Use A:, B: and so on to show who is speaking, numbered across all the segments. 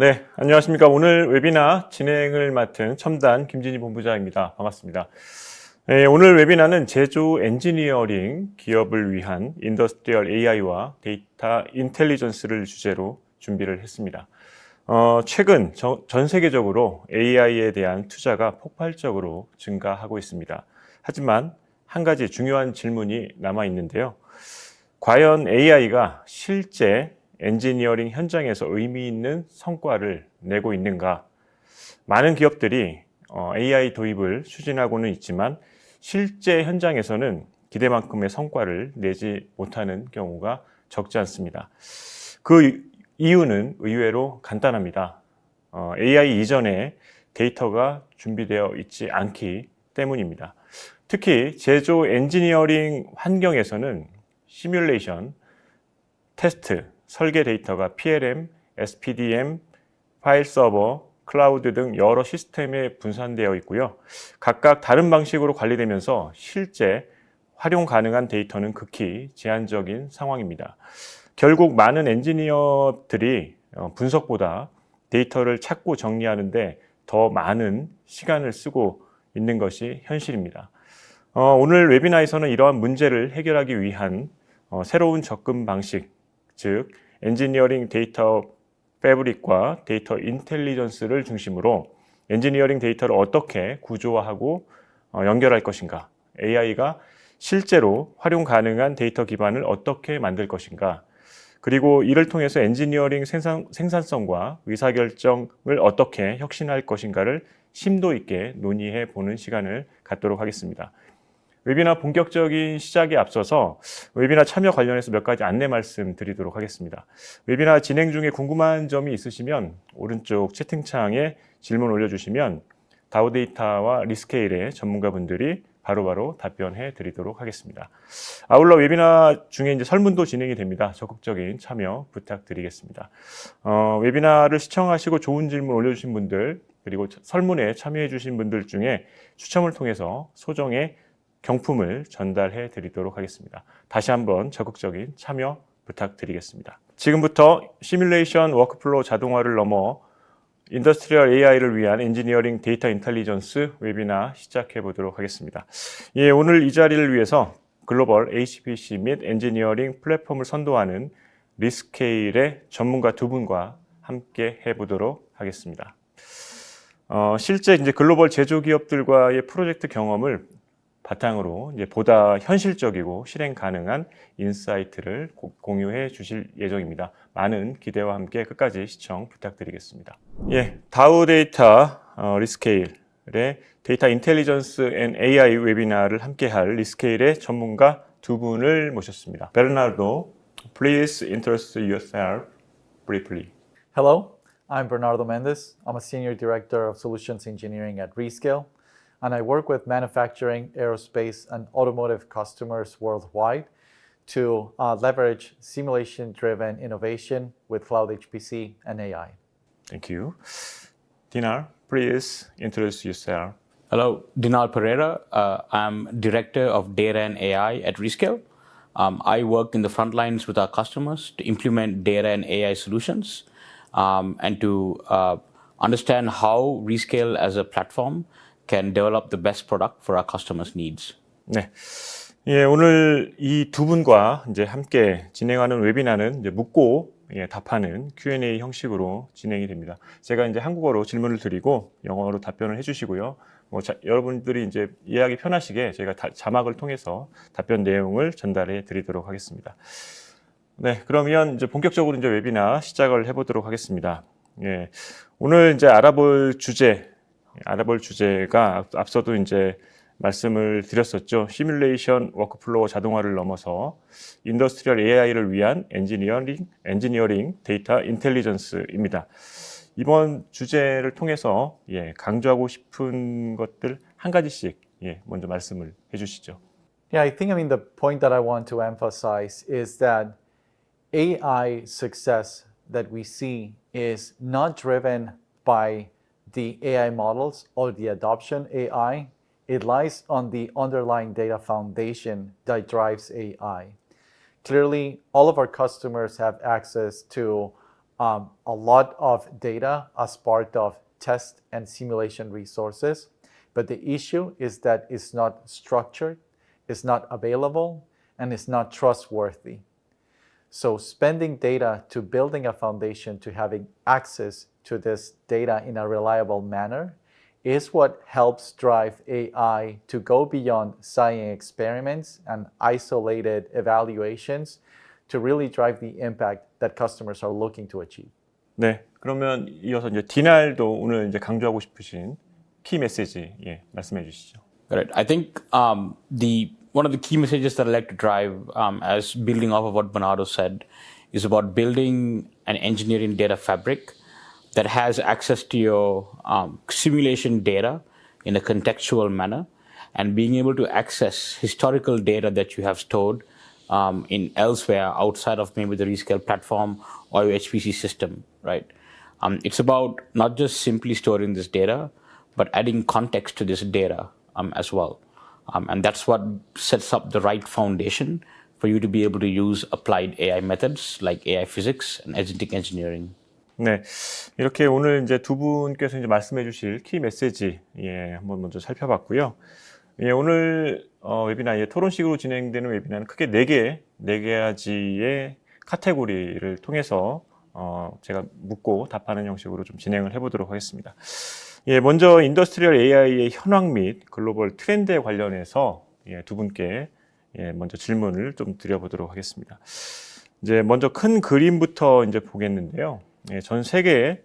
A: 네, 안녕하십니까. 오늘 웨비나 진행을 맡은 첨단 김진희 본부장입니다. 반갑습니다. 네, 오늘 웨비나는 제조 엔지니어링 기업을 위한 인더스트리얼 AI와 데이터 인텔리전스를 주제로 준비를 했습니다. 최근 전 세계적으로 AI에 대한 투자가 폭발적으로 증가하고 있습니다. 하지만 한 가지 중요한 질문이 남아 있는데요. 과연 AI가 실제 엔지니어링 현장에서 의미 있는 성과를 내고 있는가? 많은 기업들이 AI 도입을 추진하고는 있지만 실제 현장에서는 기대만큼의 성과를 내지 못하는 경우가 적지 않습니다. 그 이유는 의외로 간단합니다. AI 이전에 데이터가 준비되어 있지 않기 때문입니다. 특히 제조 엔지니어링 환경에서는 시뮬레이션, 테스트, 설계 데이터가 PLM, SPDM, 파일 서버, 클라우드 등 여러 시스템에 분산되어 있고요. 각각 다른 방식으로 관리되면서 실제 활용 가능한 데이터는 극히 제한적인 상황입니다. 결국 많은 엔지니어들이 분석보다 데이터를 찾고 정리하는데 더 많은 시간을 쓰고 있는 것이 현실입니다. 오늘 웨비나에서는 이러한 문제를 해결하기 위한 새로운 접근 방식, 즉 엔지니어링 데이터 패브릭과 데이터 인텔리전스를 중심으로 엔지니어링 데이터를 어떻게 구조화하고 연결할 것인가, AI가 실제로 활용 가능한 데이터 기반을 어떻게 만들 것인가, 그리고 이를 통해서 엔지니어링 생산성과 의사결정을 어떻게 혁신할 것인가를 심도 있게 논의해 보는 시간을 갖도록 하겠습니다. 웨비나 본격적인 시작에 앞서서 웨비나 참여 관련해서 몇 가지 안내 말씀 드리도록 하겠습니다. 웨비나 진행 중에 궁금한 점이 있으시면 오른쪽 채팅창에 질문 올려주시면 다우데이터와 리스케일의 전문가분들이 바로바로 답변해 드리도록 하겠습니다. 아울러 웨비나 중에 이제 설문도 진행이 됩니다. 적극적인 참여 부탁드리겠습니다. 웨비나를 시청하시고 좋은 질문 올려주신 분들, 그리고 설문에 참여해 주신 분들 중에 추첨을 통해서 소정의 경품을 전달해 드리도록 하겠습니다. 다시 한번 적극적인 참여 부탁드리겠습니다. 지금부터 시뮬레이션 워크플로 자동화를 넘어 인더스트리얼 AI를 위한 엔지니어링 데이터 인텔리전스 웨비나 시작해 보도록 하겠습니다. 예, 오늘 이 자리를 위해서 글로벌 HPC 및 엔지니어링 플랫폼을 선도하는 리스케일의 전문가 두 분과 함께 해보도록 하겠습니다. 실제 이제 글로벌 제조기업들과의 프로젝트 경험을 바탕으로 이제 보다 현실적이고 실행 가능한 인사이트를 공유해 주실 예정입니다. 많은 기대와 함께 끝까지 시청 부탁드리겠습니다. 예, 다우데이터 리스케일의 데이터 인텔리전스 앤 AI 웨비나를 함께할 리스케일의 전문가 두 분을 모셨습니다. 베르나르도, please introduce yourself briefly.
B: Hello, I'm Bernardo Mendes. I'm a Senior Director of Solutions Engineering at Rescale, and I work with manufacturing, aerospace, and automotive customers worldwide to leverage simulation-driven innovation with cloud HPC and AI.
A: Thank you. Dinar, please introduce yourself.
C: Hello, Dinar Pereira. I'm Director of Data and AI at Rescale. I work in the front lines with our customers to implement data and AI solutions and to understand how Rescale as a platform can develop the best product for our customers' needs.
A: 네, 예, 오늘 이 두 분과 이제 함께 진행하는 웨비나는 이제 묻고 답하는 Q&A 형식으로 진행이 됩니다. 제가 이제 한국어로 질문을 드리고 영어로 답변을 해주시고요. 여러분들이 이제 이해하기 편하시게 저희가 자막을 통해서 답변 내용을 전달해 드리도록 하겠습니다. 네, 그러면 이제 본격적으로 이제 웨비나 시작을 해보도록 하겠습니다. 예, 오늘 이제 알아볼 주제가 앞서도 이제 말씀을 드렸었죠. 시뮬레이션 워크플로 자동화를 넘어서 인더스트리얼 AI를 위한 엔지니어링 데이터 인텔리전스입니다. 이번 주제를 통해서 강조하고 싶은 것들 한 가지씩 먼저 말씀을 해주시죠.
B: Yeah, I think the point that I want to emphasize is that AI success that we see is not driven by the AI models or the adoption AI. It lies on the underlying data foundation that drives AI. Clearly, all of our customers have access to a lot of data as part of test and simulation resources. But the issue is that it's not structured, it's not available, and it's not trustworthy. So spending data to building a foundation to having access to this data in a reliable manner is what helps drive AI to go beyond science experiments and isolated evaluations to really drive the impact that customers are looking to achieve.
A: 네, 그러면 이어서 이제 디날도 오늘 이제 강조하고 싶으신 키 메시지 말씀해 주시죠.
C: Correct. I think one of the key messages that I like to drive, as building off of what Bernardo said, is about building an engineering data fabric that has access to your simulation data in a contextual manner, and being able to access historical data that you have stored in elsewhere outside of maybe the Rescale platform or your HPC system, right? It's about not just simply storing this data, but adding context to this data as well. And that's what sets up the right foundation for you to be able to use applied AI methods like AI physics and agentic engineering.
A: 네, 이렇게 오늘 이제 두 분께서 이제 말씀해 주실 키 메시지 한번 먼저 살펴봤고요. 오늘 웨비나 토론식으로 진행되는 웨비나는 크게 네 가지의 카테고리를 통해서 제가 묻고 답하는 형식으로 좀 진행을 해보도록 하겠습니다. 먼저 인더스트리얼 AI의 현황 및 글로벌 트렌드에 관련해서 두 분께 먼저 질문을 좀 드려보도록 하겠습니다. 이제 먼저 큰 그림부터 이제 보겠는데요. 전 세계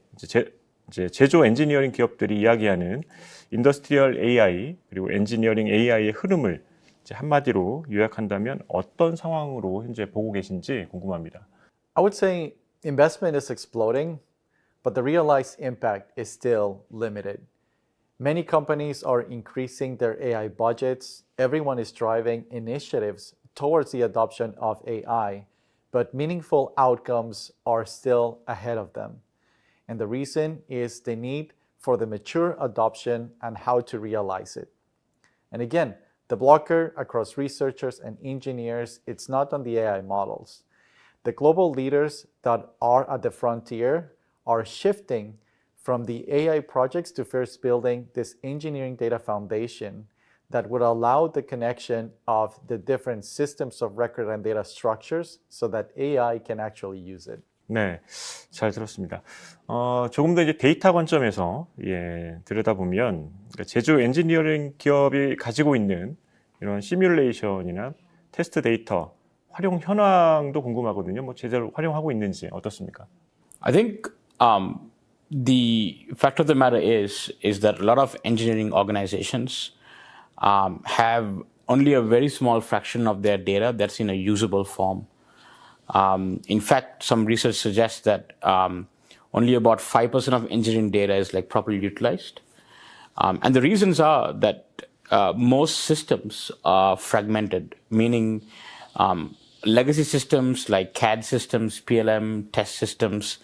A: 제조 엔지니어링 기업들이 이야기하는 인더스트리얼 AI 그리고 엔지니어링 AI의 흐름을 이제 한마디로 요약한다면 어떤 상황으로 현재 보고 계신지 궁금합니다.
B: I would say investment is exploding, but the realized impact is still limited. Many companies are increasing their AI budgets. Everyone is driving initiatives towards the adoption of AI, but meaningful outcomes are still ahead of them. And the reason is the need for the mature adoption and how to realize it. And again, the blocker across researchers and engineers, it's not on the AI models. The global leaders that are at the frontier are shifting from the AI projects to first building this engineering data foundation that would allow the connection of the different systems of record and data structures so that AI can actually use it.
A: 네, 잘 들었습니다. 조금 더 이제 데이터 관점에서 들여다보면 제조 엔지니어링 기업이 가지고 있는 이런 시뮬레이션이나 테스트 데이터 활용 현황도 궁금하거든요. 뭐 제대로 활용하고 있는지 어떻습니까?
C: I think the fact of the matter is that a lot of engineering organizations have only a very small fraction of their data that's in a usable form. In fact, some research suggests that only about 5% of engineering data is properly utilized. And the reasons are that most systems are fragmented, meaning legacy systems like CAD systems, PLM, test systems,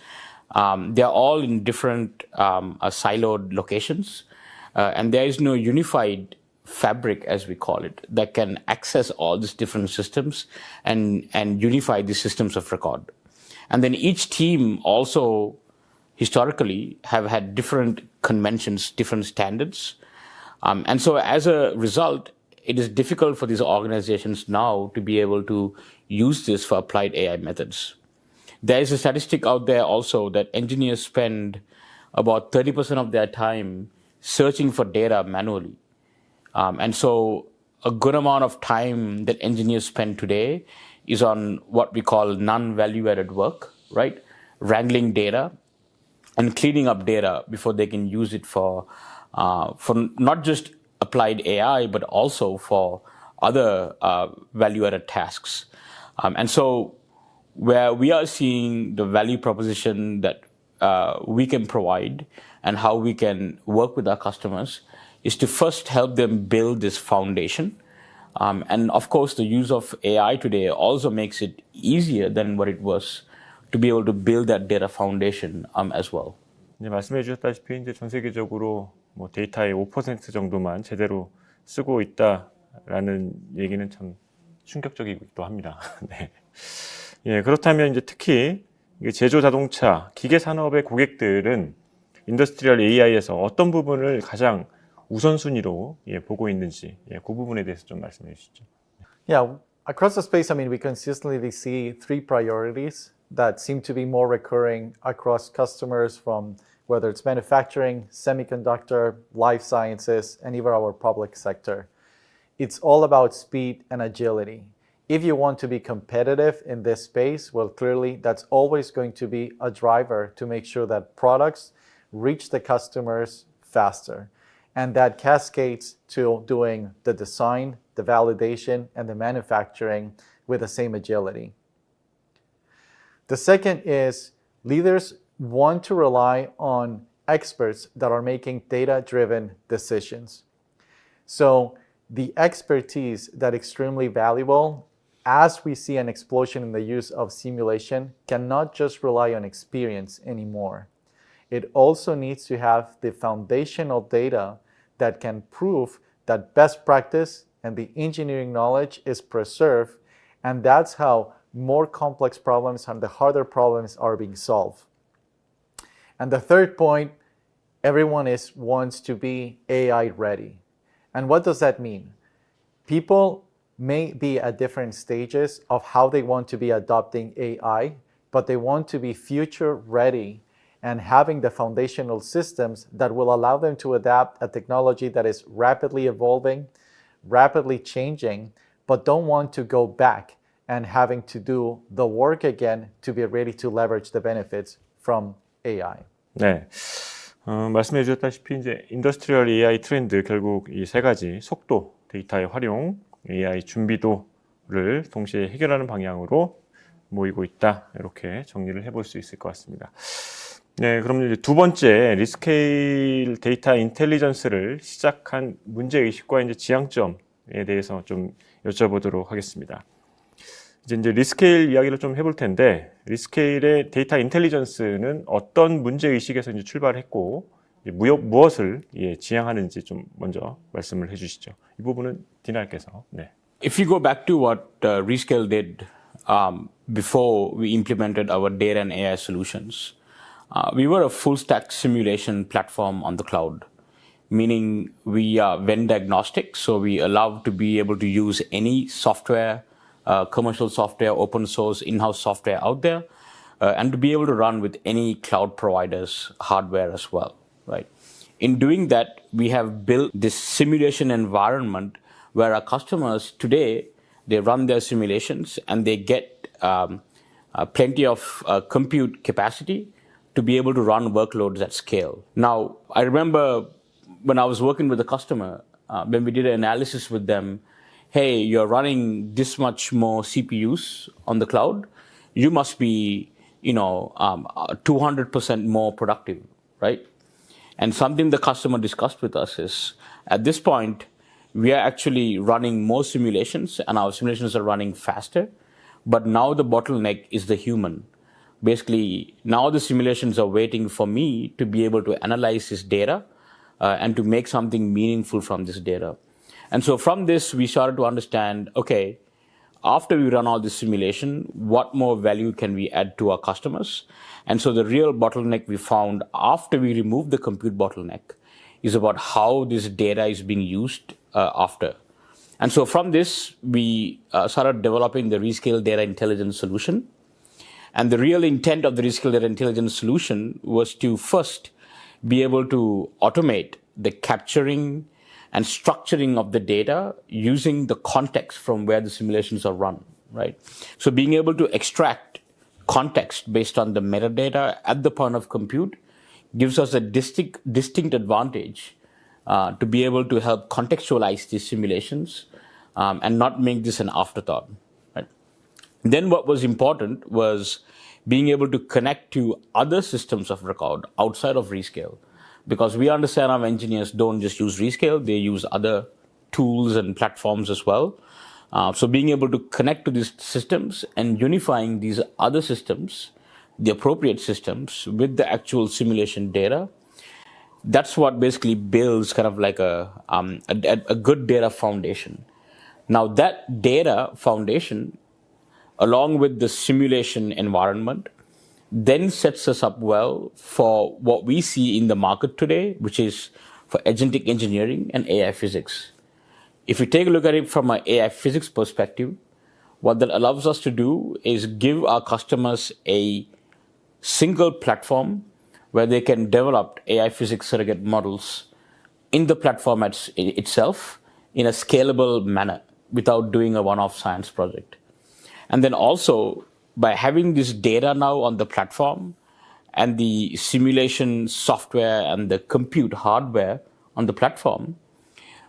C: they're all in different siloed locations. And there is no unified fabric, as we call it, that can access all these different systems and unify the systems of record. And then each team also historically have had different conventions, different standards. And so as a result, it is difficult for these organizations now to be able to use this for applied AI methods. There is a statistic out there also that engineers spend about 30% of their time searching for data manually. And so a good amount of time that engineers spend today is on what we call non-value added work, right? Wrangling data and cleaning up data before they can use it for not just applied AI, but also for other value added tasks. And so where we are seeing the value proposition that we can provide and how we can work with our customers is to first help them build this foundation. And of course, the use of AI today also makes it easier than what it was to be able to build that data foundation as well.
A: 이제 말씀해 주셨다시피 이제 전 세계적으로 뭐 데이터의 5% 정도만 제대로 쓰고 있다라는 얘기는 참 충격적이기도 합니다. 네. 그렇다면 이제 특히 제조 자동차, 기계 산업의 고객들은 인더스트리얼 AI에서 어떤 부분을 가장 우선순위로 보고 있는지 그 부분에 대해서 좀 말씀해 주시죠.
B: Yeah, across the space, I mean, we consistently see three priorities that seem to be more recurring across customers from whether it's manufacturing, semiconductor, life sciences, and even our public sector. It's all about speed and agility. If you want to be competitive in this space, well, clearly that's always going to be a driver to make sure that products reach the customers faster. And that cascades to doing the design, the validation, and the manufacturing with the same agility. The second is leaders want to rely on experts that are making data-driven decisions. So the expertise that's extremely valuable as we see an explosion in the use of simulation cannot just rely on experience anymore. It also needs to have the foundational data that can prove that best practice and the engineering knowledge is preserved, and that's how more complex problems and the harder problems are being solved. And the third point, everyone wants to be AI ready. And what does that mean? People may be at different stages of how they want to be adopting AI, but they want to be future ready and having the foundational systems that will allow them to adapt a technology that is rapidly evolving, rapidly changing, but don't want to go back and having to do the work again to be ready to leverage the benefits from AI.
A: 네. 말씀해 주셨다시피 이제 인더스트리얼 AI 트렌드 결국 이 세 가지 속도, 데이터의 활용, AI 준비도를 동시에 해결하는 방향으로 모이고 있다. 이렇게 정리를 해볼 수 있을 것 같습니다. 네, 그럼 이제 두 번째 리스케일 데이터 인텔리전스를 시작한 문제의식과 이제 지향점에 대해서 좀 여쭤보도록 하겠습니다. 이제 리스케일 이야기를 좀 해볼 텐데, 리스케일의 데이터 인텔리전스는 어떤 문제의식에서 이제 출발했고, 무엇을 지향하는지 좀 먼저 말씀을 해주시죠. 이 부분은 디나께서. 네.
C: If you go back to what Rescale did before we implemented our data and AI solutions, we were a full stack simulation platform on the cloud, meaning we are vendor agnostic, so we allow to be able to use any software, commercial software, open source, in-house software out there, and to be able to run with any cloud providers' hardware as well, right? In doing that, we have built this simulation environment where our customers today, they run their simulations and they get plenty of compute capacity to be able to run workloads at scale. Now, I remember when I was working with a customer, when we did an analysis with them, hey, you're running this much more CPUs on the cloud, you must be, 200% more productive, right? And something the customer discussed with us is, at this point, we are actually running more simulations and our simulations are running faster, but now the bottleneck is the human. Basically, now the simulations are waiting for me to be able to analyze this data and to make something meaningful from this data. And so from this, we started to understand, okay, after we run all this simulation, what more value can we add to our customers? And so the real bottleneck we found after we removed the compute bottleneck is about how this data is being used after. And so from this, we started developing the Rescale Data Intelligence solution. And the real intent of the Rescale Data Intelligence solution was to first be able to automate the capturing and structuring of the data using the context from where the simulations are run, right? So being able to extract context based on the metadata at the point of compute gives us a distinct advantage to be able to help contextualize these simulations and not make this an afterthought. Right? Then what was important was being able to connect to other systems of record outside of Rescale, because we understand our engineers don't just use Rescale, they use other tools and platforms as well. So being able to connect to these systems and unifying these other systems, the appropriate systems with the actual simulation data, that's what basically builds kind of like a good data foundation. Now that data foundation, along with the simulation environment, then sets us up well for what we see in the market today, which is for agentic engineering and AI physics. If we take a look at it from an AI physics perspective, what that allows us to do is give our customers a single platform where they can develop AI physics surrogate models in the platform itself in a scalable manner without doing a one-off science project. And then also, by having this data now on the platform and the simulation software and the compute hardware on the platform,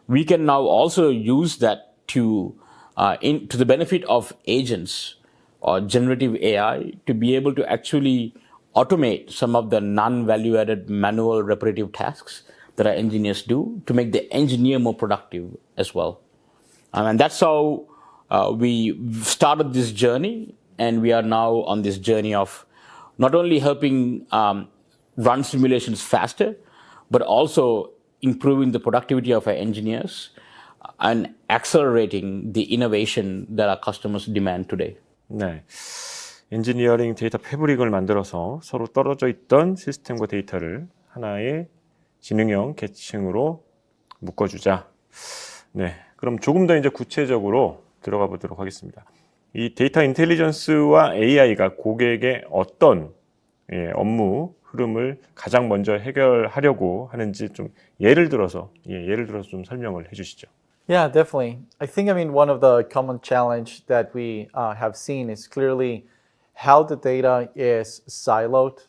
C: we can now also use that to the benefit of agents or generative AI to be able to actually automate some of the non-value-added manual repetitive tasks that our engineers do to make the engineer more productive as well. And that's how we started this journey, and we are now on this journey of not only helping run simulations faster, but also improving the productivity of our engineers and accelerating the innovation that our customers demand today.
A: 네. 엔지니어링 데이터 패브릭을 만들어서 서로 떨어져 있던 시스템과 데이터를 하나의 지능형 계층으로 묶어주자. 네. 그럼 조금 더 이제 구체적으로 들어가 보도록 하겠습니다. 이 데이터 인텔리전스와 AI가 고객의 어떤 업무 흐름을 가장 먼저 해결하려고 하는지 좀 예를 들어서 좀 설명을 해주시죠.
B: Yeah, definitely. I think, one of the common challenge that we have seen is clearly how the data is siloed,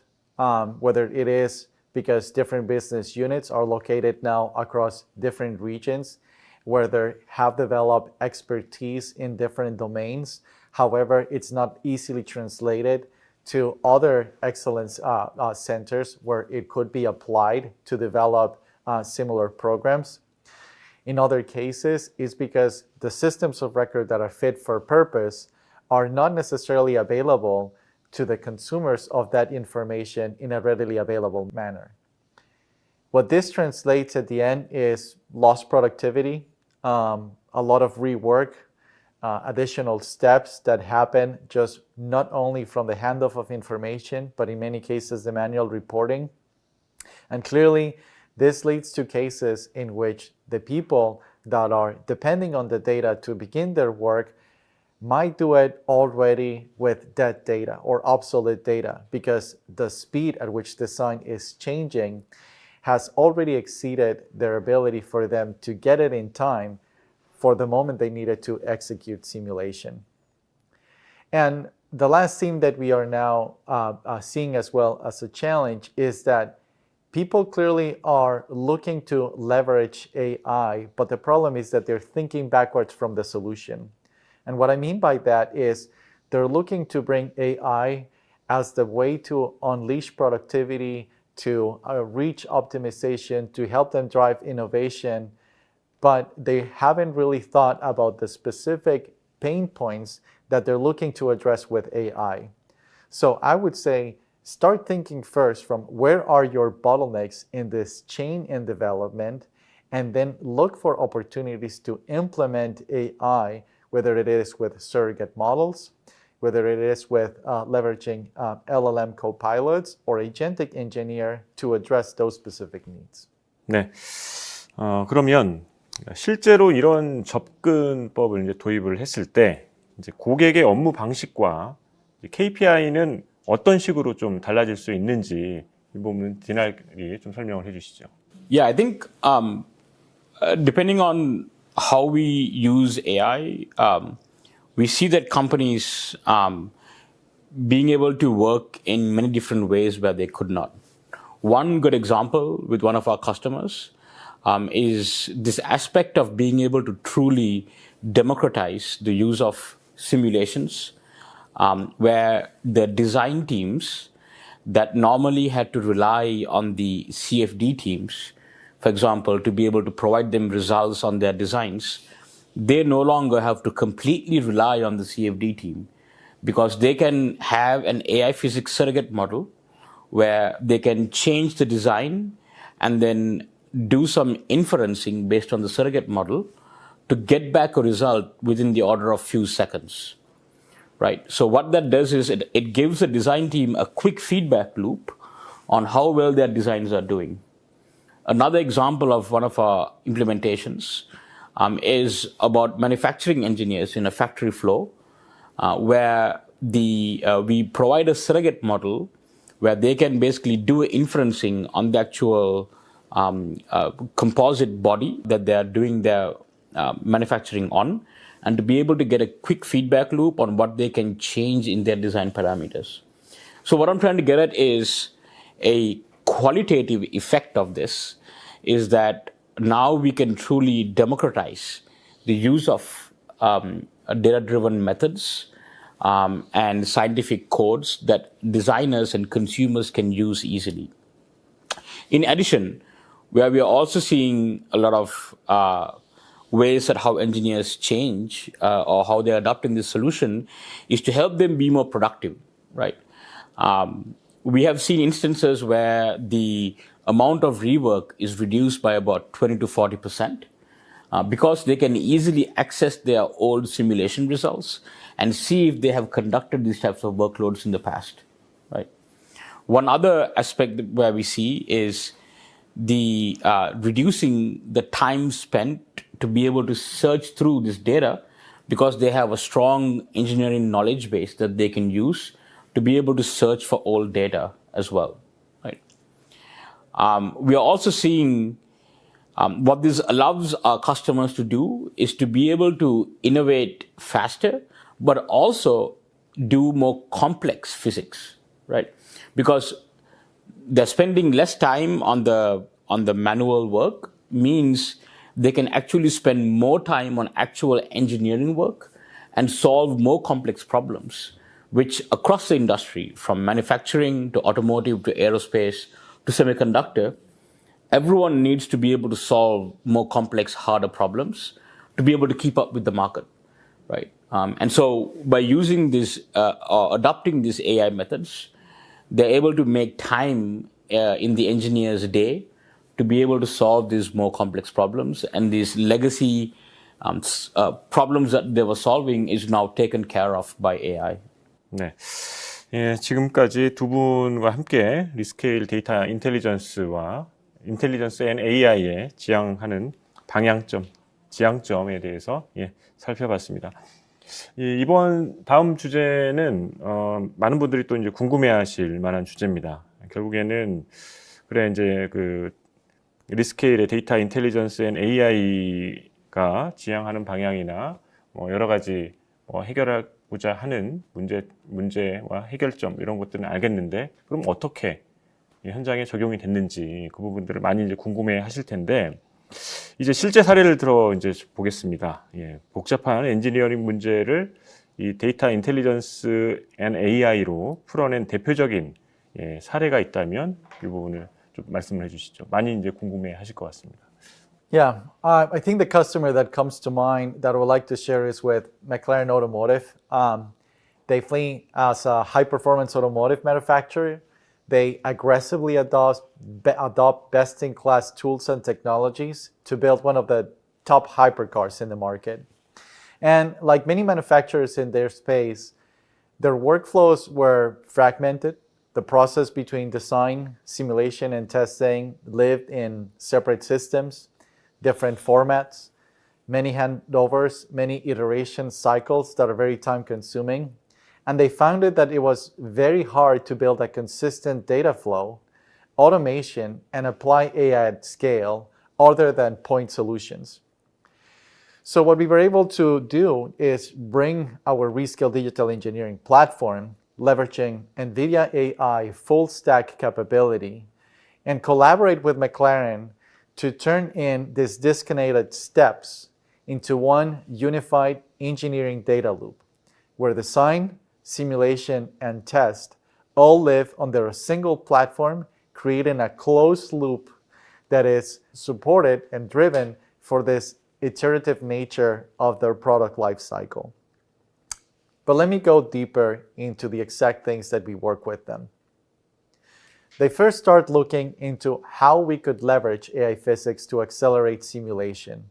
B: whether it is because different business units are located now across different regions, where they have developed expertise in different domains. However, it's not easily translated to other excellence centers where it could be applied to develop similar programs. In other cases, it's because the systems of record that are fit for purpose are not necessarily available to the consumers of that information in a readily available manner. What this translates at the end is lost productivity, a lot of rework, additional steps that happen just not only from the handoff of information, but in many cases the manual reporting. And clearly, this leads to cases in which the people that are depending on the data to begin their work might do it already with dead data or obsolete data, because the speed at which design is changing has already exceeded their ability for them to get it in time for the moment they needed to execute simulation. And the last theme that we are now seeing as well as a challenge is that people clearly are looking to leverage AI, but the problem is that they're thinking backwards from the solution. And what I mean by that is they're looking to bring AI as the way to unleash productivity, to reach optimization, to help them drive innovation, but they haven't really thought about the specific pain points that they're looking to address with AI. So I would say, start thinking first from where are your bottlenecks in this chain in development, and then look for opportunities to implement AI, whether it is with surrogate models, whether it is with leveraging LLM copilots or agentic engineer to address those specific needs.
A: 네. 그러면 실제로 이런 접근법을 이제 도입을 했을 때 이제 고객의 업무 방식과 KPI는 어떤 식으로 좀 달라질 수 있는지 이 부분은 디날이 좀 설명을 해주시죠.
C: Yeah, I think depending on how we use AI, we see that companies being able to work in many different ways where they could not. One good example with one of our customers is this aspect of being able to truly democratize the use of simulations, where the design teams that normally had to rely on the CFD teams, for example, to be able to provide them results on their designs, they no longer have to completely rely on the CFD team, because they can have an AI physics surrogate model where they can change the design and then do some inferencing based on the surrogate model to get back a result within the order of few seconds. right? So what that does is it gives the design team a quick feedback loop on how well their designs are doing. Another example of one of our implementations is about manufacturing engineers in a factory floor, where we provide a surrogate model where they can basically do inferencing on the actual composite body that they are doing their manufacturing on, and to be able to get a quick feedback loop on what they can change in their design parameters. So what I'm trying to get at is a qualitative effect of this is that now we can truly democratize the use of data-driven methods and scientific codes that designers and consumers can use easily. In addition, where we are also seeing a lot of ways that how engineers change or how they're adopting this solution is to help them be more productive, right? We have seen instances where the amount of rework is reduced by about 20 to 40%. Because they can easily access their old simulation results and see if they have conducted these types of workloads in the past, right? One other aspect where we see is the reducing the time spent to be able to search through this data, because they have a strong engineering knowledge base that they can use to be able to search for old data as well, right? We are also seeing what this allows our customers to do is to be able to innovate faster, but also do more complex physics, right? Because they're spending less time on the manual work means they can actually spend more time on actual engineering work and solve more complex problems, which across the industry, from manufacturing to automotive to aerospace to semiconductor, everyone needs to be able to solve more complex, harder problems to be able to keep up with the market, right? And so by using this or adopting these AI methods, they're able to make time in the engineer's day to be able to solve these more complex problems, and these legacy problems that they were solving is now taken care of by AI.
A: 네. 예, 지금까지 두 분과 함께 리스케일 데이터 인텔리전스와 인텔리전스 앤 AI의 지향하는 방향점, 지향점에 대해서 살펴봤습니다. 이번 다음 주제는 많은 분들이 또 이제 궁금해하실 만한 주제입니다. 결국에는 그래 이제 그 리스케일의 데이터 인텔리전스 앤 AI가 지향하는 방향이나 여러 가지 해결하고자 하는 문제와 해결점 이런 것들은 알겠는데, 그럼 어떻게 현장에 적용이 됐는지 그 부분들을 많이 이제 궁금해 하실 텐데, 이제 실제 사례를 들어 이제 보겠습니다. 복잡한 엔지니어링 문제를 이 데이터 인텔리전스 앤 AI로 풀어낸 대표적인 사례가 있다면 이 부분을 좀 말씀을 해주시죠. 많이 이제 궁금해 하실 것 같습니다.
B: Yeah, I think the customer that comes to mind that I would like to share is with McLaren Automotive. Definitely, as a high-performance automotive manufacturer, they aggressively adopt best-in-class tools and technologies to build one of the top hypercars in the market. And like many manufacturers in their space, their workflows were fragmented. The process between design, simulation, and testing lived in separate systems, different formats, many handovers, many iteration cycles that are very time-consuming. And they found that it was very hard to build a consistent data flow, automation, and apply AI at scale other than point solutions. So what we were able to do is bring our Rescale Digital Engineering platform, leveraging NVIDIA AI full stack capability, and collaborate with McLaren to turn in these disconnected steps into one unified engineering data loop, where design, simulation, and test all live under a single platform, creating a closed loop that is supported and driven for this iterative nature of their product lifecycle. But let me go deeper into the exact things that we work with them. They first start looking into how we could leverage AI physics to accelerate simulation.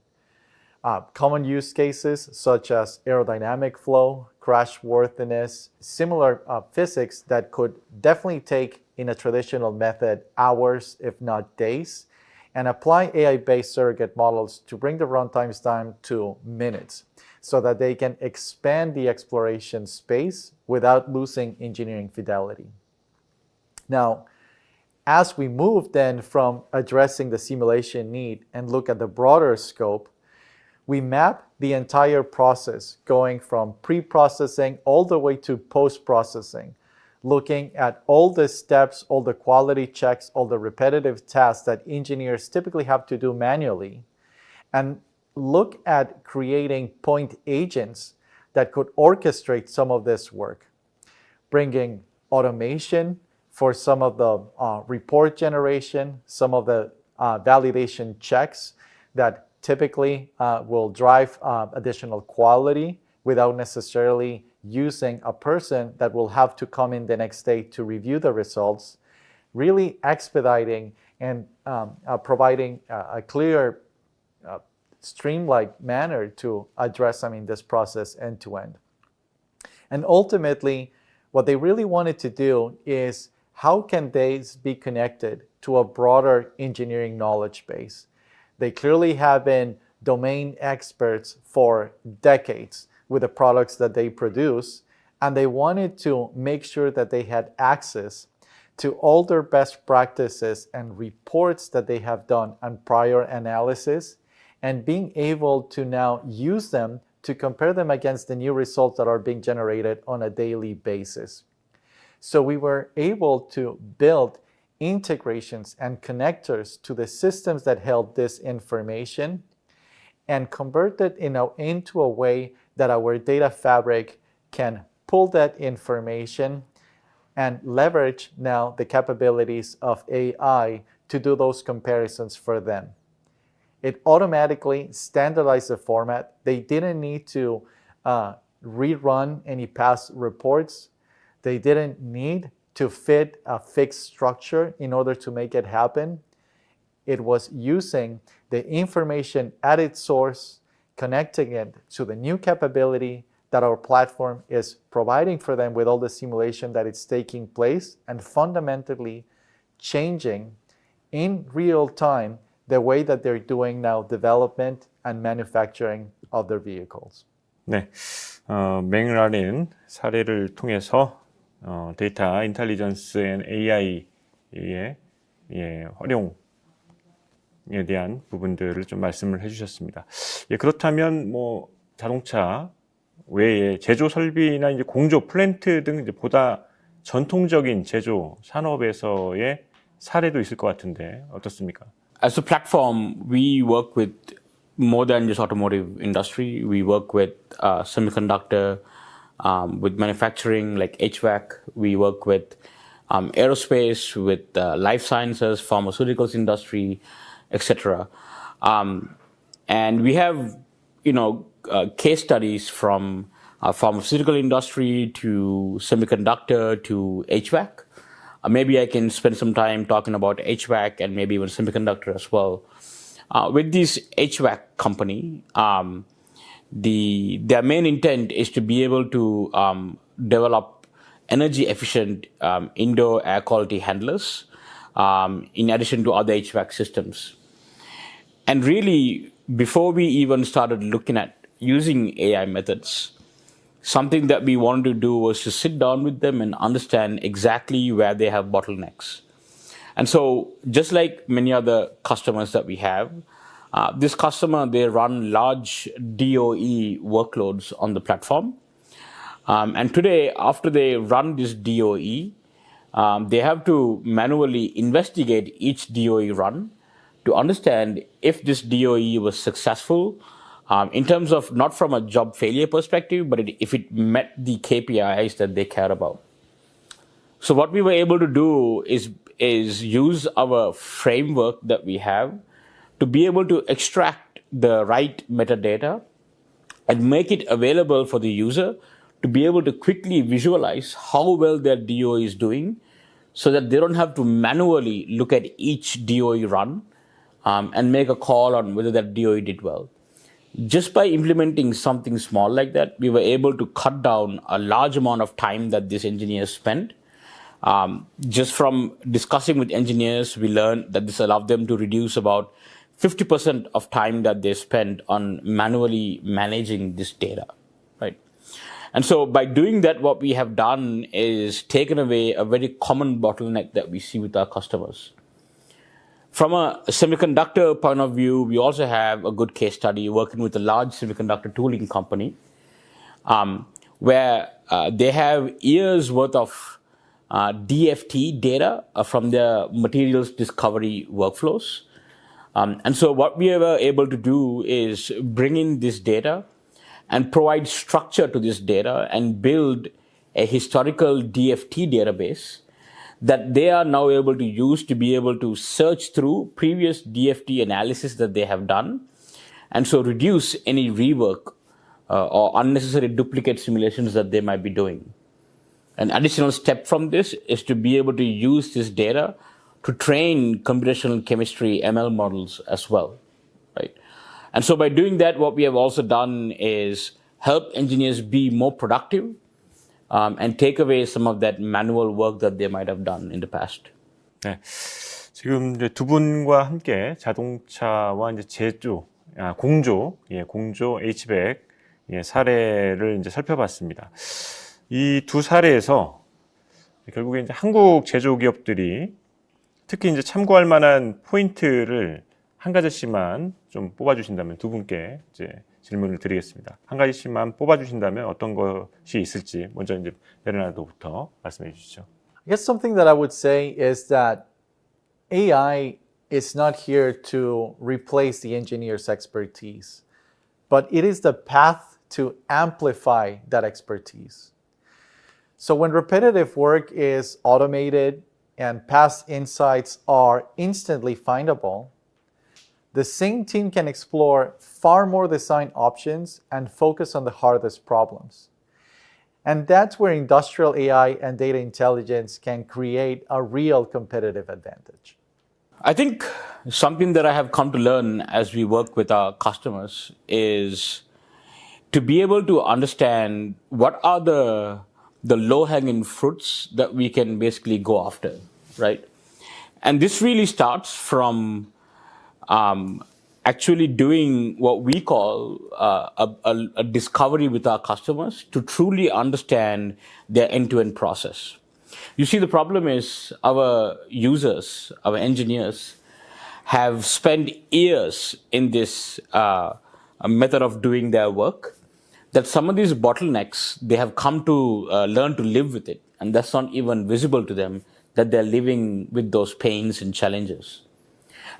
B: common use cases such as aerodynamic flow, crashworthiness, similar physics that could definitely take in a traditional method hours, if not days, and apply AI-based surrogate models to bring the runtime time to minutes so that they can expand the exploration space without losing engineering fidelity. Now, as we move then from addressing the simulation need and look at the broader scope, we map the entire process going from pre-processing all the way to post-processing, looking at all the steps, all the quality checks, all the repetitive tasks that engineers typically have to do manually, and look at creating point agents that could orchestrate some of this work, bringing automation for some of the report generation, some of the validation checks that typically will drive additional quality without necessarily using a person that will have to come in the next day to review the results, really expediting and providing a clear, streamlined manner to address this process end to end. And ultimately, what they really wanted to do is how can they be connected to a broader engineering knowledge base? They clearly have been domain experts for decades with the products that they produce, and they wanted to make sure that they had access to all their best practices and reports that they have done on prior analysis, and being able to now use them to compare them against the new results that are being generated on a daily basis. So we were able to build integrations and connectors to the systems that held this information and convert it into a way that our data fabric can pull that information and leverage now the capabilities of AI to do those comparisons for them. It automatically standardized the format. They didn't need to rerun any past reports. They didn't need to fit a fixed structure in order to make it happen. It was using the information at its source, connecting it to the new capability that our platform is providing for them with all the simulation that is taking place, and fundamentally changing in real time the way that they're doing now development and manufacturing of their vehicles.
A: 네, 맥라렌 사례를 통해서 데이터 인텔리전스 앤 AI의 활용에 대한 부분들을 좀 말씀을 해주셨습니다. 그렇다면 뭐 자동차 외에 제조 설비나 이제 공조 플랜트 등 이제 보다 전통적인 제조 산업에서의 사례도 있을 것 같은데 어떻습니까?
C: As a platform, we work with more than just automotive industry. We work with semiconductor, with manufacturing like HVAC. We work with aerospace, with life sciences, pharmaceuticals industry, etc. And we have, case studies from pharmaceutical industry to semiconductor to HVAC. Maybe I can spend some time talking about HVAC and maybe even semiconductor as well. With this HVAC company, their main intent is to be able to develop energy efficient indoor air quality handlers in addition to other HVAC systems. And really, before we even started looking at using AI methods, something that we wanted to do was to sit down with them and understand exactly where they have bottlenecks. And so, just like many other customers that we have, this customer, they run large DOE workloads on the platform. And today, after they run this DOE, they have to manually investigate each DOE run to understand if this DOE was successful in terms of not from a job failure perspective, but if it met the KPIs that they care about. So what we were able to do is use our framework that we have to be able to extract the right metadata and make it available for the user to be able to quickly visualize how well their DOE is doing so that they don't have to manually look at each DOE run and make a call on whether that DOE did well. just by implementing something small like that, we were able to cut down a large amount of time that these engineers spent. Just from discussing with engineers, we learned that this allowed them to reduce about 50% of time that they spent on manually managing this data, right? And so by doing that, what we have done is taken away a very common bottleneck that we see with our customers. From a semiconductor point of view, we also have a good case study working with a large semiconductor tooling company, where they have years worth of DFT data from their materials discovery workflows. And so what we were able to do is bring in this data and provide structure to this data and build a historical DFT database that they are now able to use to be able to search through previous DFT analysis that they have done, and so reduce any rework or unnecessary duplicate simulations that they might be doing. An additional step from this is to be able to use this data to train computational chemistry ML models as well, right? And so by doing that, what we have also done is help engineers be more productive and take away some of that manual work that they might have done in the past.
A: 네, 지금 이제 두 분과 함께 자동차와 이제 제조, 공조, 공조 H백 사례를 이제 살펴봤습니다. 이 두 사례에서 결국에 이제 한국 제조 기업들이 특히 이제 참고할 만한 포인트를 한 가지씩만 좀 뽑아주신다면 두 분께 이제 질문을 드리겠습니다. 한 가지씩만 뽑아주신다면 어떤 것이 있을지 먼저 이제 레나르도부터 말씀해 주시죠.
B: I guess something that I would say is that AI is not here to replace the engineer's expertise, but it is the path to amplify that expertise. So when repetitive work is automated and past insights are instantly findable, the same team can explore far more design options and focus on the hardest problems. And that's where industrial AI and data intelligence can create a real competitive advantage.
C: I think something that I have come to learn as we work with our customers is to be able to understand what are the low-hanging fruits that we can basically go after, right? And this really starts from actually doing what we call a discovery with our customers to truly understand their end-to-end process. You see, the problem is our users, our engineers, have spent years in this method of doing their work, that some of these bottlenecks, they have come to learn to live with it. And that's not even visible to them, that they're living with those pains and challenges.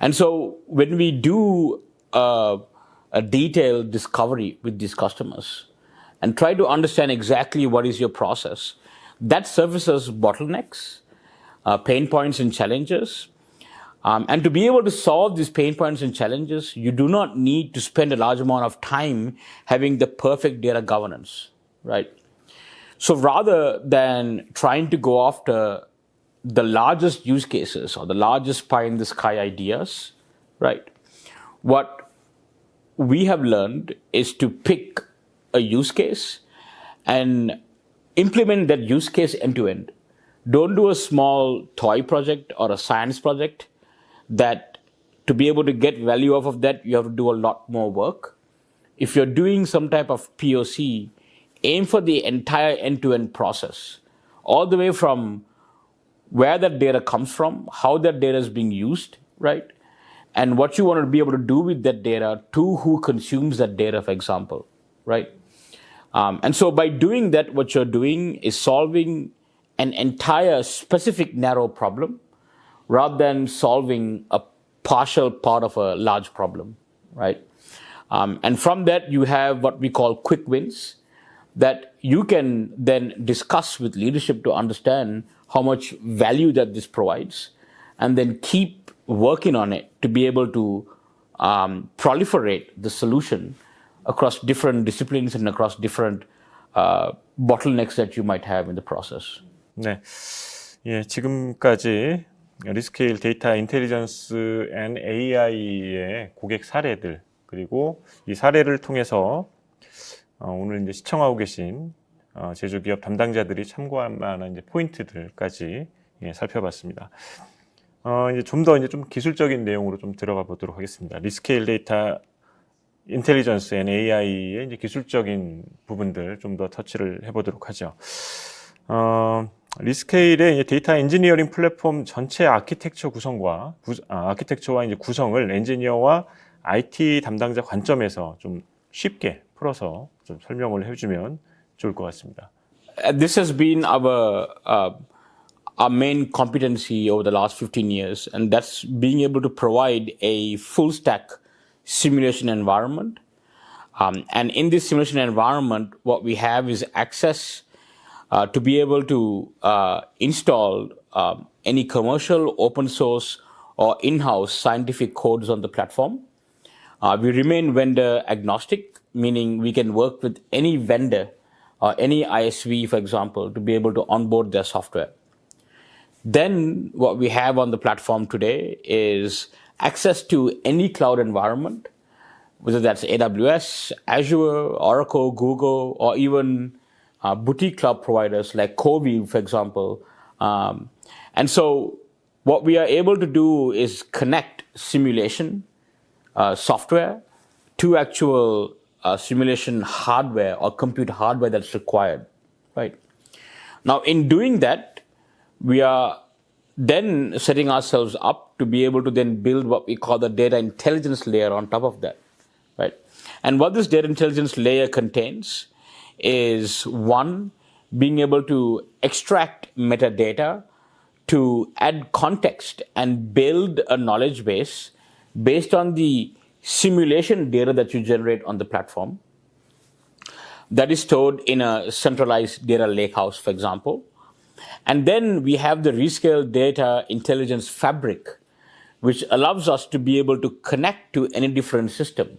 C: And so when we do a detailed discovery with these customers and try to understand exactly what is your process, that surfaces bottlenecks, pain points and challenges. And to be able to solve these pain points and challenges, you do not need to spend a large amount of time having the perfect data governance, right? So rather than trying to go after the largest use cases or the largest pie in the sky ideas, right? What we have learned is to pick a use case and implement that use case end to end. Don't do a small toy project or a science project that to be able to get value off of that, you have to do a lot more work. If you're doing some type of POC, aim for the entire end-to-end process, all the way from where that data comes from, how that data is being used, right? And what you want to be able to do with that data to who consumes that data, for example, right? And so by doing that, what you're doing is solving an entire specific narrow problem rather than solving a partial part of a large problem, right? And from that, you have what we call quick wins that you can then discuss with leadership to understand how much value that this provides, and then keep working on it to be able to proliferate the solution across different disciplines and across different bottlenecks that you might have in the process.
A: 네, 예, 지금까지 리스케일 데이터 인텔리전스 앤 AI의 고객 사례들 그리고 이 사례를 통해서 오늘 이제 시청하고 계신 제조기업 담당자들이 참고할 만한 이제 포인트들까지 살펴봤습니다. 이제 좀 더 이제 좀 기술적인 내용으로 좀 들어가 보도록 하겠습니다. 리스케일 데이터 인텔리전스 AI의 이제 기술적인 부분들 좀 더 터치를 해보도록 하죠. 리스케일의 데이터 엔지니어링 플랫폼 전체 아키텍처 구성과 아키텍처와 이제 구성을 엔지니어와 IT 담당자 관점에서 좀 쉽게 풀어서 좀 설명을 해주면 좋을 것 같습니다.
C: This has been our main competency over the last 15 years, and that's being able to provide a full stack simulation environment. And in this simulation environment, what we have is access to be able to install any commercial, open source, or in-house scientific codes on the platform. We remain vendor agnostic, meaning we can work with any vendor or any ISV, for example, to be able to onboard their software. Then what we have on the platform today is access to any cloud environment, whether that's AWS, Azure, Oracle, Google, or even boutique cloud providers like Covey, for example. And so what we are able to do is connect simulation software to actual simulation hardware or compute hardware that's required, right? Now, in doing that, we are then setting ourselves up to be able to then build what we call the data intelligence layer on top of that, right? And what this data intelligence layer contains is, one, being able to extract metadata to add context and build a knowledge base based on the simulation data that you generate on the platform that is stored in a centralized data lakehouse, for example. And then we have the Rescale Data Intelligence Fabric, which allows us to be able to connect to any different system,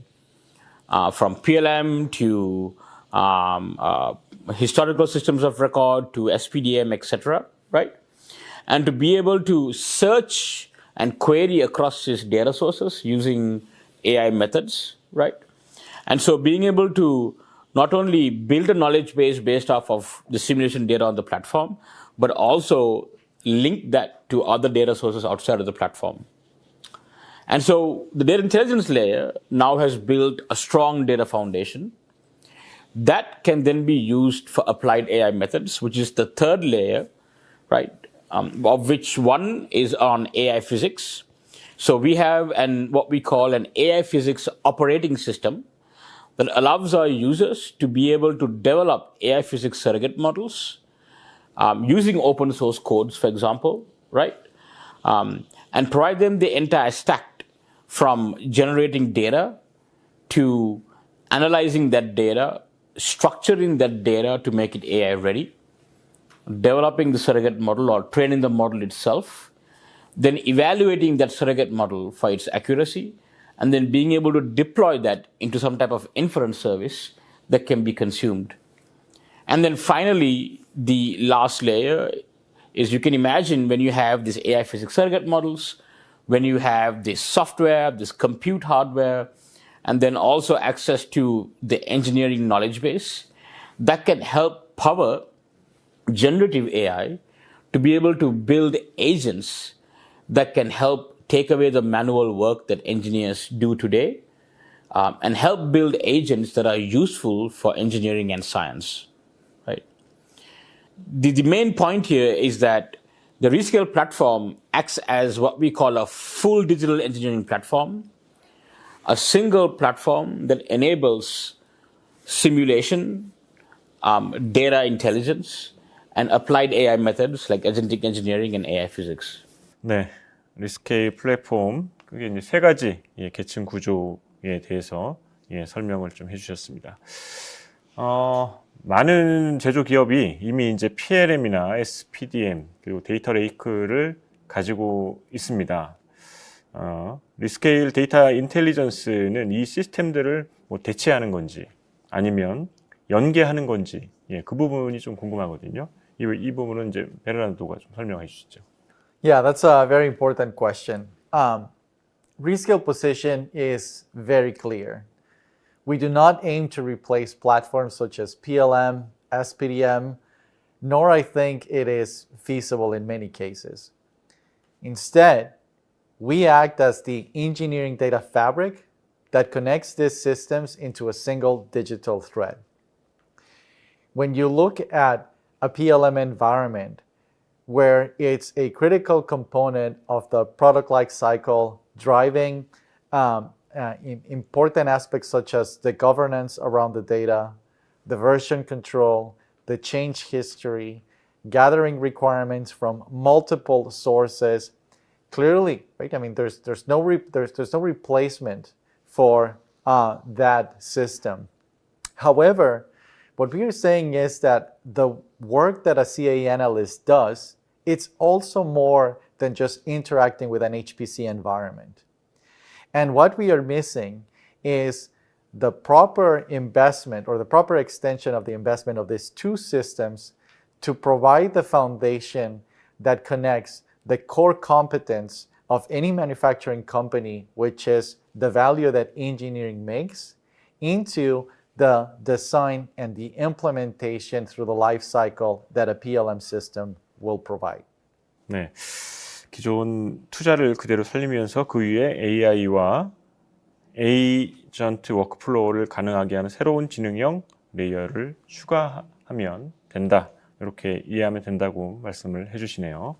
C: from PLM to historical systems of record to SPDM, etc., right? And to be able to search and query across these data sources using AI methods, right? And so being able to not only build a knowledge base based off of the simulation data on the platform, but also link that to other data sources outside of the platform. And so the data intelligence layer now has built a strong data foundation that can then be used for applied AI methods, which is the third layer, right? Of which one is on AI physics. So we have what we call an AI physics operating system that allows our users to be able to develop AI physics surrogate models using open source codes, for example, right? And provide them the entire stack from generating data to analyzing that data, structuring that data to make it AI ready, developing the surrogate model or training the model itself, then evaluating that surrogate model for its accuracy, and then being able to deploy that into some type of inference service that can be consumed. And then finally, the last layer is, you can imagine when you have these AI physics surrogate models, when you have this software, this compute hardware, and then also access to the engineering knowledge base, that can help power generative AI to be able to build agents that can help take away the manual work that engineers do today, and help build agents that are useful for engineering and science, right? The main point here is that the Rescale platform acts as what we call a full digital engineering platform, a single platform that enables simulation, data intelligence, and applied AI methods like Agentic Engineering and AI physics.
A: 네, 리스케일 플랫폼, 그게 이제 세 가지 계층 구조에 대해서 설명을 좀 해주셨습니다. 많은 제조 기업이 이미 이제 PLM이나 SPDM 그리고 데이터 레이크를 가지고 있습니다. 리스케일 데이터 인텔리전스는 이 시스템들을 뭐 대체하는 건지 아니면 연계하는 건지 그 부분이 좀 궁금하거든요. 이 부분은 이제 베르난도가 좀 설명해 주시죠.
B: Yeah, that's a very important question. Rescale position is very clear. We do not aim to replace platforms such as PLM, SPDM, nor I think it is feasible in many cases. Instead, we act as the engineering data fabric that connects these systems into a single digital thread. When you look at a PLM environment where it's a critical component of the product life cycle, driving important aspects such as the governance around the data, the version control, the change history, gathering requirements from multiple sources. Clearly, right? I mean, there's no replacement for that system. However, what we are saying is that the work that a CAE analyst does, it's also more than just interacting with an HPC environment. And what we are missing is the proper investment or the proper extension of the investment of these two systems to provide the foundation that connects the core competence of any manufacturing company, which is the value that engineering makes, into the design and the implementation through the life cycle that a PLM system will provide.
A: 네, 기존 투자를 그대로 살리면서 그 위에 AI와 에이전트 워크플로우를 가능하게 하는 새로운 지능형 레이어를 추가하면 된다. 이렇게 이해하면 된다고 말씀을 해주시네요.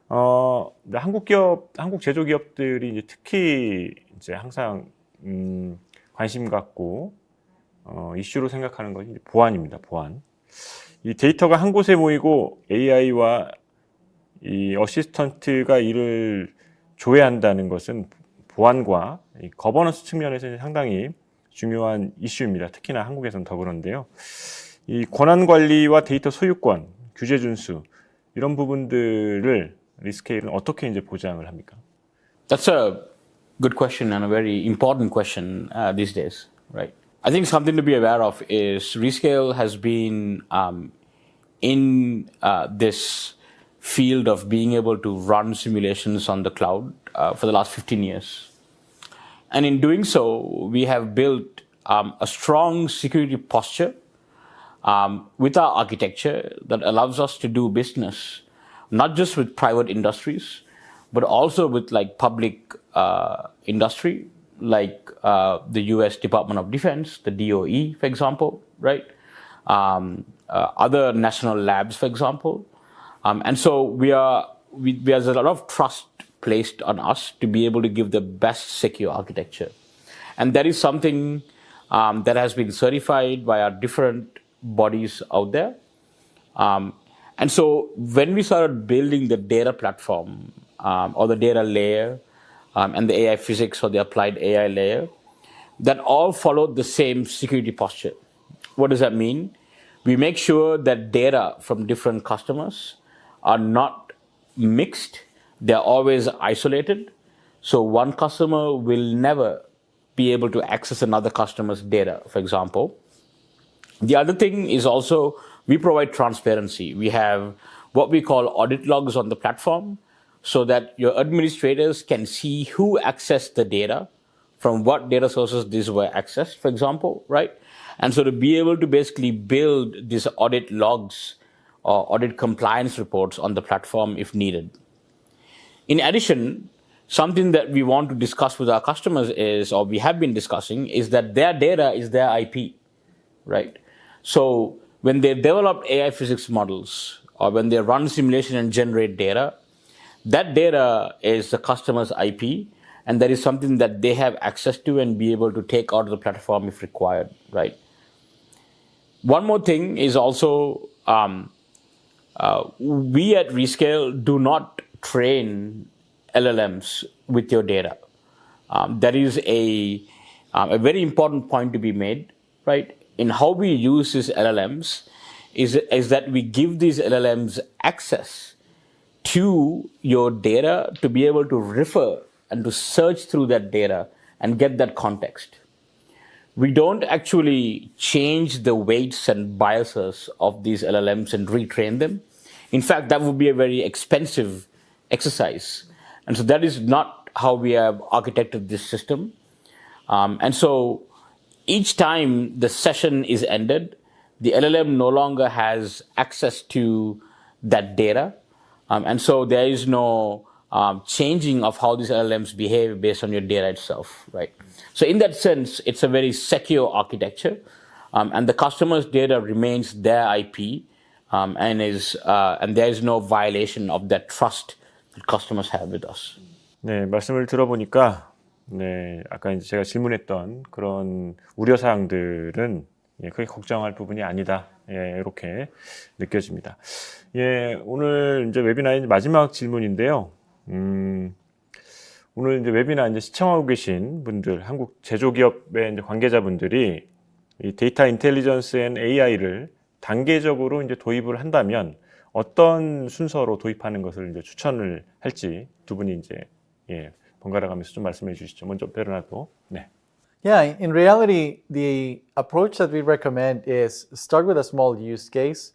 A: 한국 제조기업들이 이제 특히 이제 항상 관심 갖고 이슈로 생각하는 것이 보안입니다. 보안. 이 데이터가 한 곳에 모이고 AI와 이 어시스턴트가 이를 조회한다는 것은 보안과 이 거버넌스 측면에서 상당히 중요한 이슈입니다. 특히나 한국에서는 더 그런데요. 이 권한 관리와 데이터 소유권, 규제 준수 이런 부분들을 리스케일은 어떻게 이제 보장을 합니까?
C: That's a good question and a very important question these days, right? I think something to be aware of is Rescale has been in this field of being able to run simulations on the cloud for the last 15 years. And in doing so, we have built a strong security posture with our architecture that allows us to do business, not just with private industries, but also with like public industry, like the US Department of Defense, the DOE, for example, right? Other national labs, for example. And so there's a lot of trust placed on us to be able to give the best secure architecture. And that is something that has been certified by our different bodies out there. And so when we started building the data platform or the data layer and the AI physics or the applied AI layer, that all followed the same security posture. What does that mean? We make sure that data from different customers are not mixed. They're always isolated. So one customer will never be able to access another customer's data, for example. The other thing is also we provide transparency. We have what we call audit logs on the platform so that your administrators can see who accessed the data, from what data sources these were accessed, for example, right? And so to be able to basically build these audit logs or audit compliance reports on the platform if needed. In addition, something that we want to discuss with our customers is, or we have been discussing, is that their data is their IP, right? So when they develop AI physics models or when they run simulation and generate data, that data is the customer's IP, and that is something that they have access to and be able to take out of the platform if required, right? One more thing is also we at Rescale do not train LLMs with your data. That is a very important point to be made, right? In how we use these LLMs is that we give these LLMs access to your data to be able to refer and to search through that data and get that context. We don't actually change the weights and biases of these LLMs and retrain them. In fact, that would be a very expensive exercise. And so that is not how we have architected this system. And so each time the session is ended, the LLM no longer has access to that data. And so there is no changing of how these LLMs behave based on your data itself, right? So in that sense, it's a very secure architecture. And the customer's data remains their IP, and there is no violation of that trust that customers have with us.
A: 네, 말씀을 들어보니까 네, 아까 이제 제가 질문했던 그런 우려 사항들은 크게 걱정할 부분이 아니다. 예, 이렇게 느껴집니다. 예, 오늘 이제 웨비나의 마지막 질문인데요. 오늘 이제 웨비나 이제 시청하고 계신 분들, 한국 제조기업의 이제 관계자분들이 이 데이터 인텔리전스 앤 AI를 단계적으로 이제 도입을 한다면 어떤 순서로 도입하는 것을 이제 추천을 할지 두 분이 이제 번갈아 가면서 좀 말씀해 주시죠. 먼저 베르나도. 네.
B: Yeah, in reality, the approach that we recommend is start with a small use case,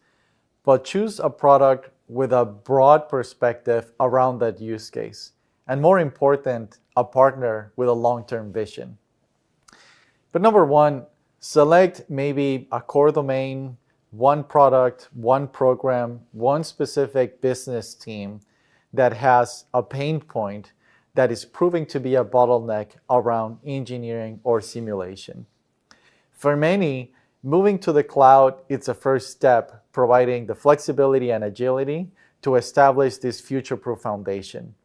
B: but choose a product with a broad perspective around that use case. And more important, a partner with a long-term vision. But number one, select maybe a core domain, one product, one program, one specific business team that has a pain point that is proving to be a bottleneck around engineering or simulation. For many, moving to the cloud is a first step, providing the flexibility and agility to establish this future-proof foundation.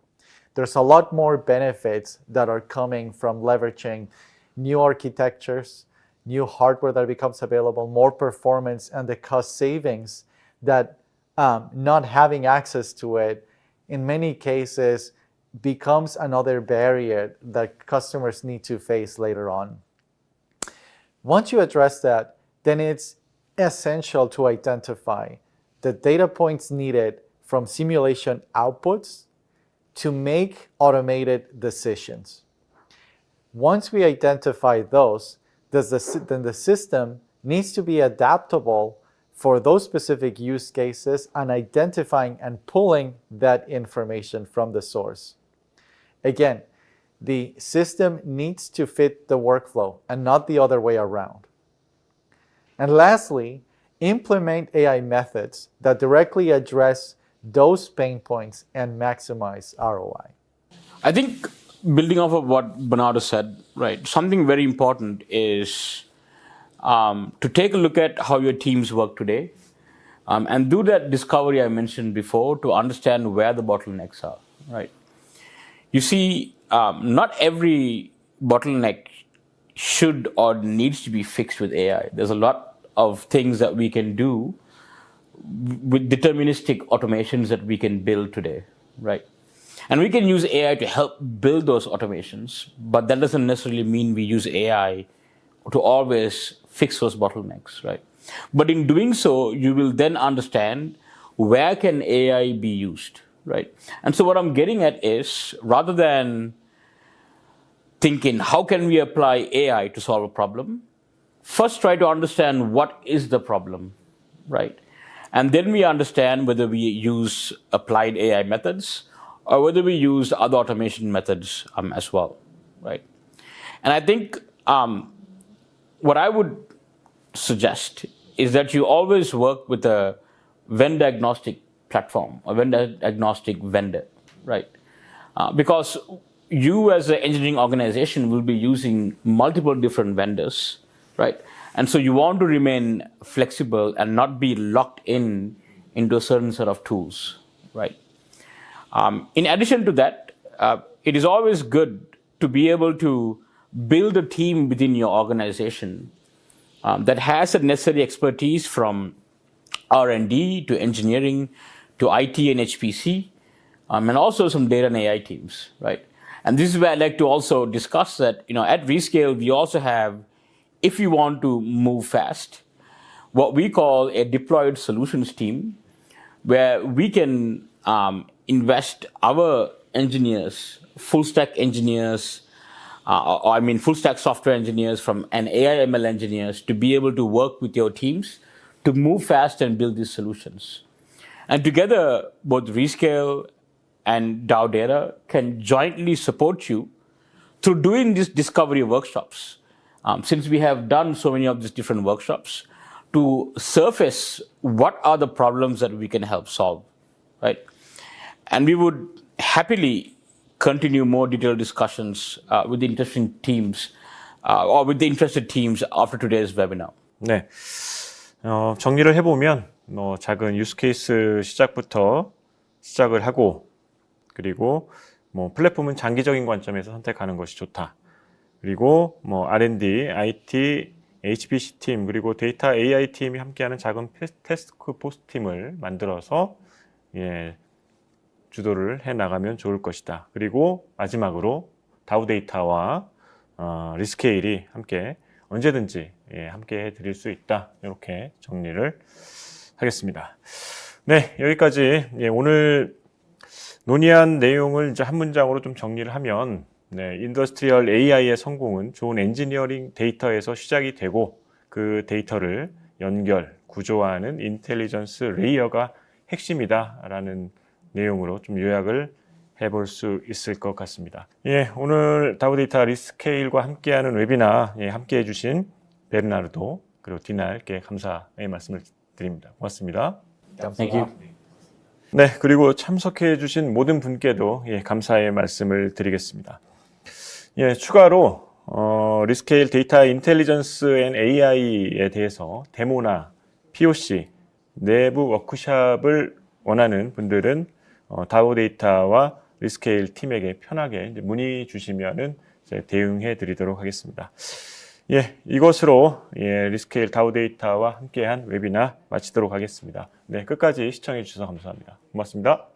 B: There's a lot more benefits that are coming from leveraging new architectures, new hardware that becomes available, more performance, and the cost savings that not having access to it, in many cases, becomes another barrier that customers need to face later on. Once you address that, then it's essential to identify the data points needed from simulation outputs to make automated decisions. Once we identify those, then the system needs to be adaptable for those specific use cases and identifying and pulling that information from the source. Again, the system needs to fit the workflow and not the other way around. And lastly, implement AI methods that directly address those pain points and maximize ROI.
C: I think building off of what Bernardo said, right, something very important is to take a look at how your teams work today and do that discovery I mentioned before to understand where the bottlenecks are, right? You see, not every bottleneck should or needs to be fixed with AI. There's a lot of things that we can do with deterministic automations that we can build today, right? And we can use AI to help build those automations, but that doesn't necessarily mean we use AI to always fix those bottlenecks, right? But in doing so, you will then understand where can AI be used, right? And so what I'm getting at is, rather than thinking, how can we apply AI to solve a problem? First, try to understand what is the problem, right? And then we understand whether we use applied AI methods or whether we use other automation methods as well, right? And I think what I would suggest is that you always work with a vendor agnostic platform, a vendor agnostic vendor, right? Because you as an engineering organization will be using multiple different vendors, right? And so you want to remain flexible and not be locked into a certain set of tools, right? In addition to that, it is always good to be able to build a team within your organization that has the necessary expertise from R&D to engineering to IT and HPC, and also some data and AI teams, right? And this is where I'd like to also discuss that, at Rescale, we also have, if you want to move fast, what we call a deployed solutions team, where we can invest our engineers, full stack engineers, full stack software engineers from an AI ML engineers to be able to work with your teams to move fast and build these solutions. And together, both Rescale and Dow Data can jointly support you through doing these discovery workshops. Since we have done so many of these different workshops, to surface what are the problems that we can help solve, right? And we would happily continue more detailed discussions with the interesting teams or with the interested teams after today's webinar.
A: 네, 정리를 해보면 작은 유스케이스 시작부터 시작을 하고 그리고 플랫폼은 장기적인 관점에서 선택하는 것이 좋다. 그리고 R&D, IT, HPC 팀 그리고 데이터 AI 팀이 함께하는 작은 태스크포스 팀을 만들어서 주도를 해 나가면 좋을 것이다. 그리고 마지막으로 다우 데이터와 리스케일이 함께 언제든지 함께 해드릴 수 있다. 이렇게 정리를 하겠습니다. 네, 여기까지 오늘 논의한 내용을 이제 한 문장으로 좀 정리를 하면 인더스트리얼 AI의 성공은 좋은 엔지니어링 데이터에서 시작이 되고 그 데이터를 연결, 구조화하는 인텔리전스 레이어가 핵심이다라는 내용으로 좀 요약을 해볼 수 있을 것 같습니다. 오늘 다우 데이터 리스케일과 함께하는 웨비나 함께 해주신 베르나르도 그리고 디나께 감사의 말씀을 드립니다. 고맙습니다.
C: Thank you.
A: 네, 그리고 참석해 주신 모든 분께도 감사의 말씀을 드리겠습니다. 추가로 리스케일 데이터 인텔리전스 앤 AI에 대해서 데모나 POC, 내부 워크숍을 원하는 분들은 다우 데이터와 리스케일 팀에게 편하게 문의 주시면은 대응해 드리도록 하겠습니다. 이것으로 리스케일 다우 데이터와 함께한 웨비나 마치도록 하겠습니다. 네, 끝까지 시청해 주셔서 감사합니다. 고맙습니다.